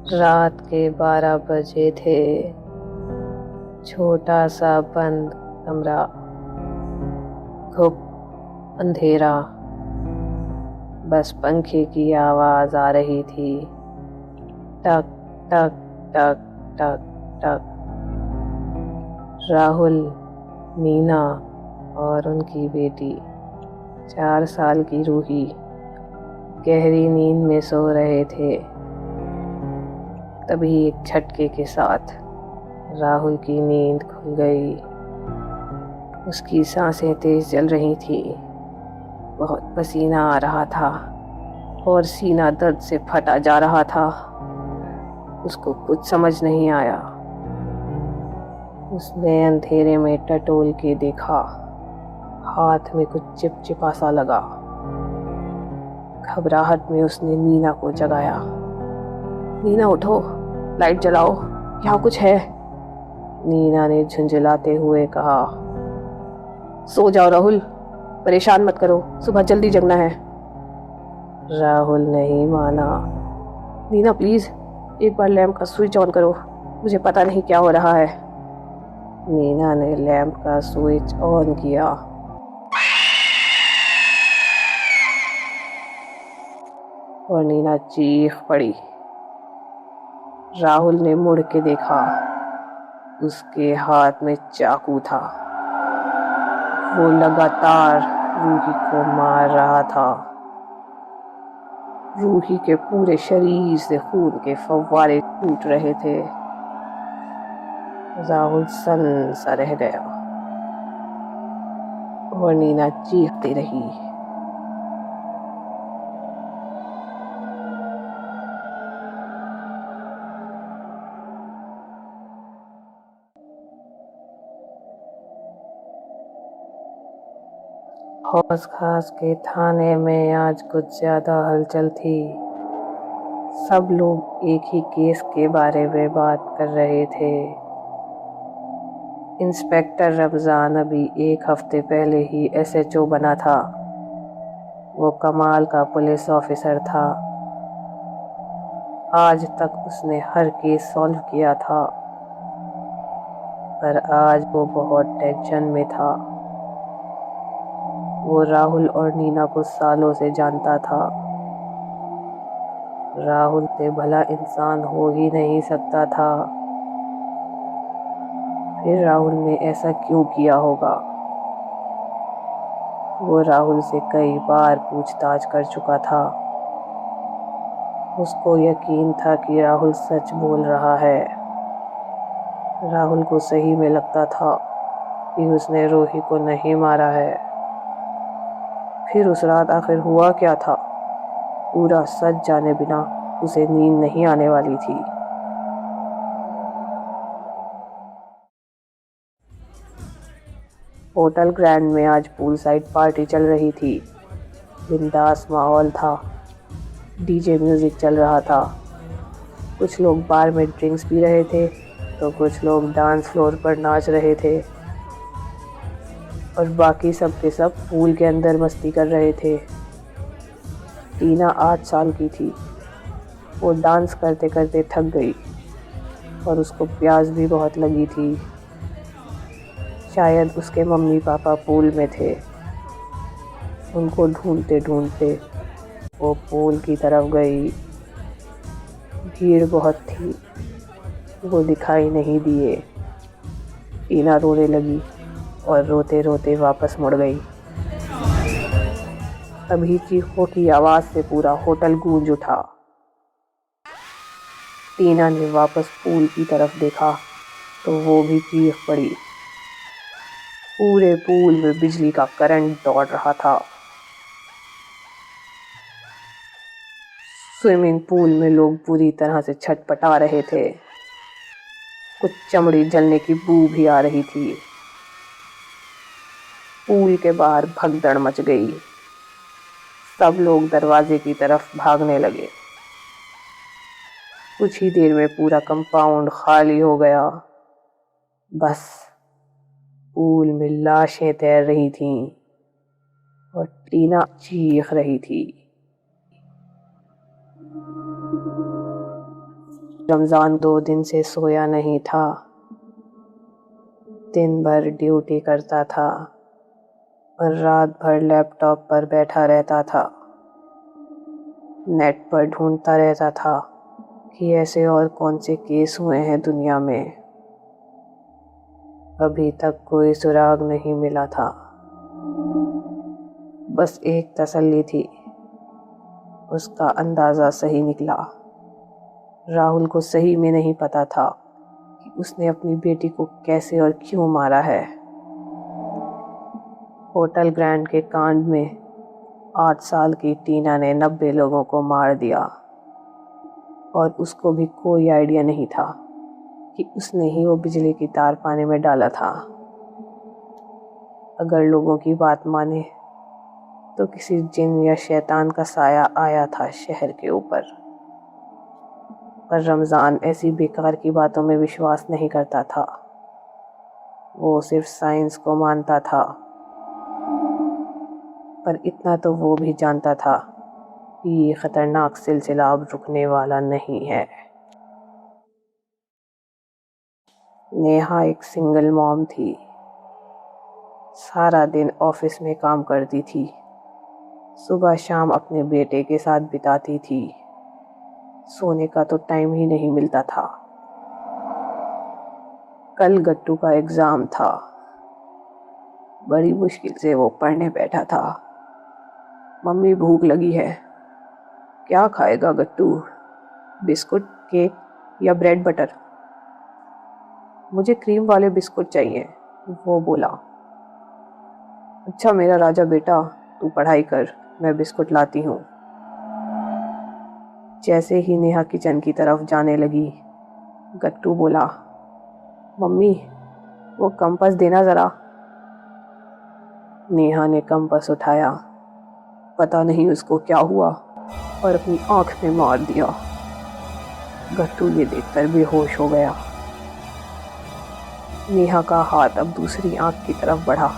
रात के 12 बजे थे। छोटा सा बंद कमरा, घुप अंधेरा, बस पंखे की आवाज आ रही थी। टक टक टक टक टक। राहुल, नीना और उनकी बेटी 4 साल की रूही गहरी नींद में सो रहे थे। तभी एक झटके के साथ राहुल की नींद खुल गई। उसकी सांसें तेज चल रही थी, बहुत पसीना आ रहा था और सीना दर्द से फटा जा रहा था। उसको कुछ समझ नहीं आया। उसने अंधेरे में टटोल के देखा, हाथ में कुछ चिपचिपा सा लगा। घबराहट में उसने नीना को जगाया। नीना उठो, लाइट जलाओ, यहाँ कुछ है। नीना ने झुंझलाते हुए कहा। सो जाओ राहुल, परेशान मत करो, सुबह जल्दी जगना है। राहुल नहीं माना। नीना प्लीज, एक बार लैंप का स्विच ऑन करो, मुझे पता नहीं क्या हो रहा है। नीना ने लैंप का स्विच ऑन किया। और नीना चीख पड़ी। राहुल ने मुड़ के देखा, उसके हाथ में चाकू था। वो लगातार रूही को मार रहा था। रूही के पूरे शरीर से खून के फव्वारे छूट रहे थे। राहुल सन्न सा रह गया और नीना चीखती रही। हौस खास के थाने में आज कुछ ज्यादा हलचल थी। सब लोग एक ही केस के बारे में बात कर रहे थे। इंस्पेक्टर रमजान अभी 1 हफ्ते पहले ही एसएचओ बना था। वो कमाल का पुलिस ऑफिसर था। आज तक उसने हर केस सॉल्व किया था, पर आज वो बहुत टेंशन में था। वो राहुल और नीना को सालों से जानता था। राहुल से भला इंसान हो ही नहीं सकता था। फिर राहुल ने ऐसा क्यों किया होगा? वो राहुल से कई बार पूछताछ कर चुका था। उसको यकीन था कि राहुल सच बोल रहा है। राहुल को सही में लगता था कि उसने रूही को नहीं मारा है। फिर उस रात आखिर हुआ क्या था? पूरा सच जाने बिना उसे नींद नहीं आने वाली थी। होटल ग्रैंड में आज पूल साइड पार्टी चल रही थी। बिंदास माहौल था। डीजे म्यूजिक चल रहा था। कुछ लोग बार में ड्रिंक्स पी रहे थे तो कुछ लोग डांस फ्लोर पर नाच रहे थे और बाकी सब के सब पूल के अंदर मस्ती कर रहे थे। टीना 8 साल की थी। वो डांस करते करते थक गई और उसको प्यास भी बहुत लगी थी। शायद उसके मम्मी पापा पूल में थे। उनको ढूंढते ढूंढते वो पूल की तरफ गई। भीड़ बहुत थी, वो दिखाई नहीं दिए। टीना रोने लगी और रोते रोते वापस मुड़ गई। तभी चीखों की आवाज से पूरा होटल गूंज उठा। टीना ने वापस पूल की तरफ देखा तो वो भी चीख पड़ी। पूरे पूल में बिजली का करंट दौड़ रहा था। स्विमिंग पूल में लोग पूरी तरह से छटपटा रहे थे। कुछ चमड़ी जलने की बू भी आ रही थी। पूल के बाहर भगदड़ मच गई। सब लोग दरवाजे की तरफ भागने लगे। कुछ ही देर में पूरा कंपाउंड खाली हो गया। बस पूल में लाशें तैर रही थीं और टीना चीख रही थी। रमज़ान 2 दिन से सोया नहीं था। दिन भर ड्यूटी करता था और रात भर लैपटॉप पर बैठा रहता था। नेट पर ढूंढता रहता था कि ऐसे और कौन से केस हुए हैं दुनिया में। अभी तक कोई सुराग नहीं मिला था। बस एक तसल्ली थी, उसका अंदाज़ा सही निकला। राहुल को सही में नहीं पता था कि उसने अपनी बेटी को कैसे और क्यों मारा है। होटल ग्रैंड के कांड में 8 साल की टीना ने 90 लोगों को मार दिया और उसको भी कोई आइडिया नहीं था कि उसने ही वो बिजली की तार पानी में डाला था। अगर लोगों की बात माने तो किसी जिन या शैतान का साया आया था शहर के ऊपर। पर रमज़ान ऐसी बेकार की बातों में विश्वास नहीं करता था। वो सिर्फ साइंस को मानता था। पर इतना तो वो भी जानता था कि ये खतरनाक सिलसिला अब रुकने वाला नहीं है। नेहा एक सिंगल मॉम थी। सारा दिन ऑफिस में काम करती थी, सुबह शाम अपने बेटे के साथ बिताती थी। सोने का तो टाइम ही नहीं मिलता था। कल गट्टू का एग्ज़ाम था। बड़ी मुश्किल से वो पढ़ने बैठा था। मम्मी भूख लगी है, क्या खाएगा गट्टू? बिस्कुट, केक या ब्रेड बटर? मुझे क्रीम वाले बिस्कुट चाहिए, वो बोला। अच्छा मेरा राजा बेटा, तू पढ़ाई कर, मैं बिस्कुट लाती हूँ। जैसे ही नेहा किचन की तरफ जाने लगी, गट्टू बोला, मम्मी वो कंपास देना ज़रा। नेहा ने कंपास उठाया, पता नहीं उसको क्या हुआ और अपनी आंख में मार दिया। गट्टू ये देखकर बेहोश हो गया। नेहा का हाथ अब दूसरी आंख की तरफ बढ़ा।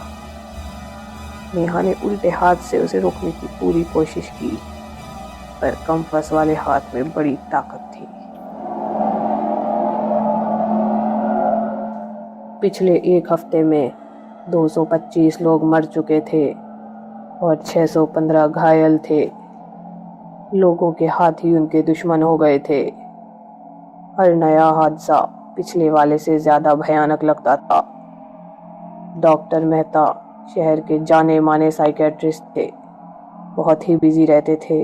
नेहा ने उल्टे हाथ से उसे रोकने की पूरी कोशिश की, पर कंपास वाले हाथ में बड़ी ताकत थी। पिछले 1 हफ्ते में 225 लोग मर चुके थे और 615 घायल थे। लोगों के हाथ ही उनके दुश्मन हो गए थे। हर नया हादसा पिछले वाले से ज़्यादा भयानक लगता था। डॉक्टर मेहता शहर के जाने माने साइकेट्रिस्ट थे, बहुत ही बिजी रहते थे।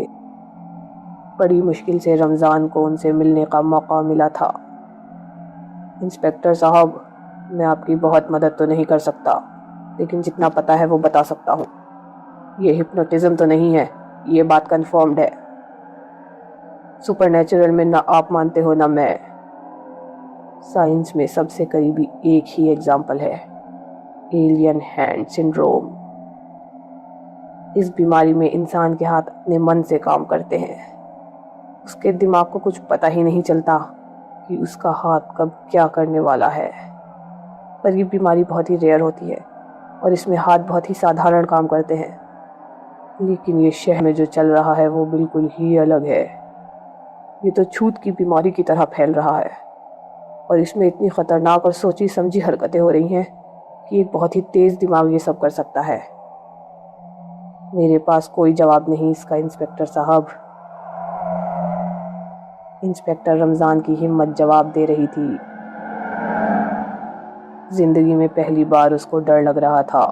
बड़ी मुश्किल से रमज़ान को उनसे मिलने का मौका मिला था। इंस्पेक्टर साहब, मैं आपकी बहुत मदद तो नहीं कर सकता, लेकिन जितना पता है वो बता सकता हूँ। ये हिप्नोटिज्म तो नहीं है, ये बात कंफर्म्ड है। सुपरनेचुरल में ना आप मानते हो ना मैं। साइंस में सबसे करीबी एक ही एग्जाम्पल है, एलियन हैंड सिंड्रोम। इस बीमारी में इंसान के हाथ अपने मन से काम करते हैं। उसके दिमाग को कुछ पता ही नहीं चलता कि उसका हाथ कब क्या करने वाला है। पर ये बीमारी बहुत ही रेयर होती है और इसमें हाथ बहुत ही साधारण काम करते हैं। लेकिन ये शहर में जो चल रहा है वो बिल्कुल ही अलग है। ये तो छूत की बीमारी की तरह फैल रहा है और इसमें इतनी खतरनाक और सोची समझी हरकतें हो रही हैं कि एक बहुत ही तेज दिमाग ये सब कर सकता है। मेरे पास कोई जवाब नहीं इसका इंस्पेक्टर साहब। इंस्पेक्टर रमज़ान की हिम्मत जवाब दे रही थी। जिंदगी में पहली बार उसको डर लग रहा था।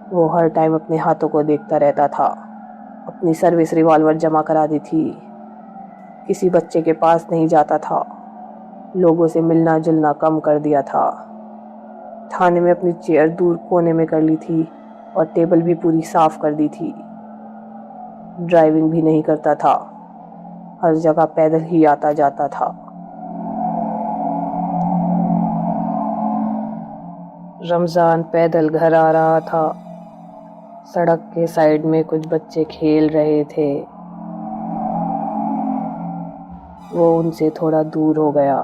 वो हर टाइम अपने हाथों को देखता रहता था। अपनी सर्विस रिवॉल्वर जमा करा दी थी। किसी बच्चे के पास नहीं जाता था। लोगों से मिलना जुलना कम कर दिया था। थाने में अपनी चेयर दूर कोने में कर ली थी और टेबल भी पूरी साफ कर दी थी। ड्राइविंग भी नहीं करता था, हर जगह पैदल ही आता जाता था। रमज़ान पैदल घर आ रहा था। सड़क के साइड में कुछ बच्चे खेल रहे थे। वो उनसे थोड़ा दूर हो गया।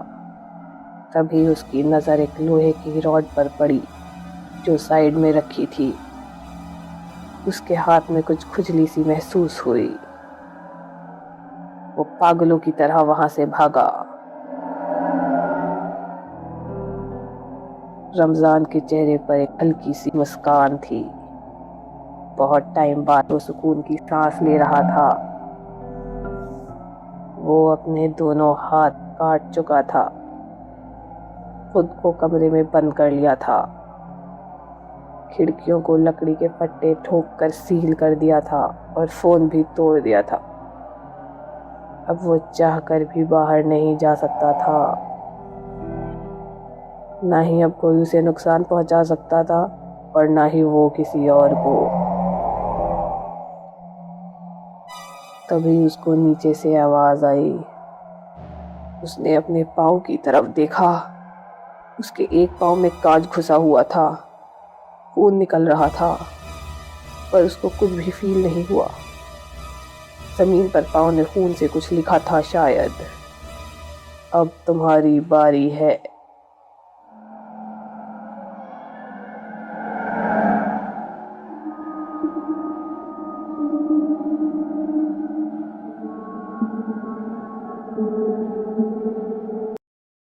तभी उसकी नज़र एक लोहे की रॉड पर पड़ी जो साइड में रखी थी। उसके हाथ में कुछ खुजली सी महसूस हुई। वो पागलों की तरह वहां से भागा। रमज़ान के चेहरे पर एक हल्की सी मुस्कान थी। बहुत टाइम बाद वो सुकून की सांस ले रहा था। वो अपने दोनों हाथ काट चुका था, खुद को कमरे में बंद कर लिया था, खिड़कियों को लकड़ी के फट्टे ठोक कर सील कर दिया था और फ़ोन भी तोड़ दिया था। अब वो चाह कर भी बाहर नहीं जा सकता था, ना ही अब कोई उसे नुकसान पहुंचा सकता था और ना ही वो किसी और को। तभी उसको नीचे से आवाज़ आई। उसने अपने पाँव की तरफ देखा। उसके एक पाँव में कांच घुसा हुआ था, खून निकल रहा था, पर उसको कुछ भी फील नहीं हुआ। ज़मीन पर पाँव ने खून से कुछ लिखा था, शायद अब तुम्हारी बारी है।